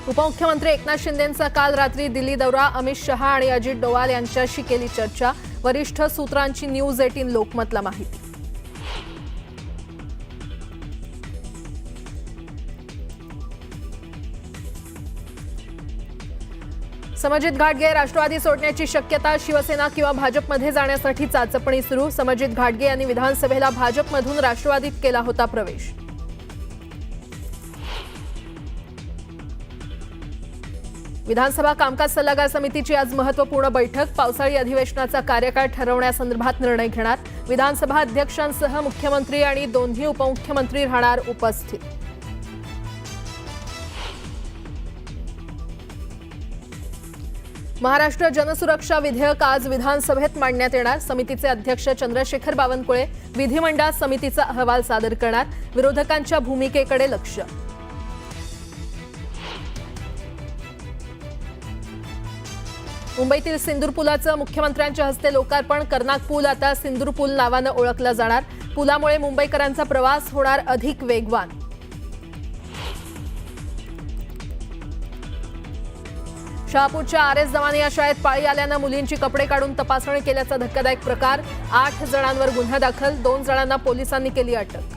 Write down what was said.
उपमुख्यमंत्री एकनाथ शिंदेंचा काल रात्री दिल्ली दौरा, अमित शहा आणि अजित डोवाल यांच्याशी केली चर्चा। वरिष्ठ सूत्रांची न्यूज 18 लोकमतला माहिती। समजित घाटगे राष्ट्रवादी सोडण्याची शक्यता, शिवसेना किंवा भाजपमध्ये जाण्यासाठी चाचपणी सुरू। समजित घाटगे यांनी विधानसभेला भाजपमधून राष्ट्रवादीत केला होता प्रवेश। विधानसभा कामकाज सल्लागार समितीची आज महत्त्वपूर्ण बैठक, पावसाळी अधिवेशनाचा कार्यकाळ ठरवण्यासंदर्भात निर्णय घेणार। विधानसभा अध्यक्षांसह मुख्यमंत्री आणि दोन्ही उपमुख्यमंत्री राहणार उपस्थित। महाराष्ट्र जनसुरक्षा विधेयक आज विधानसभेत मांडण्यात येणार। समितीचे अध्यक्ष चंद्रशेखर बावनकुळे विधिमंडळ समितीचा अहवाल सादर करणार। विरोधकांच्या भूमिकेकडे लक्ष। मुंबईतील सिंदूर पुलाचं मुख्यमंत्र्यांच्या हस्ते लोकार्पण। कर्नाक पूल आता सिंदूर पूल नावानं ओळखला जाणार। पुलामुळे मुंबईकरांचा प्रवास होणार अधिक वेगवान। शहापूरच्या RS जमानी या शाळेत पाळी आल्यानं मुलींची कपडे काढून तपासणी केल्याचा धक्कादायक प्रकार। 8 जणांवर गुन्हा दाखल, 2 जणांना पोलिसांनी केली अटक।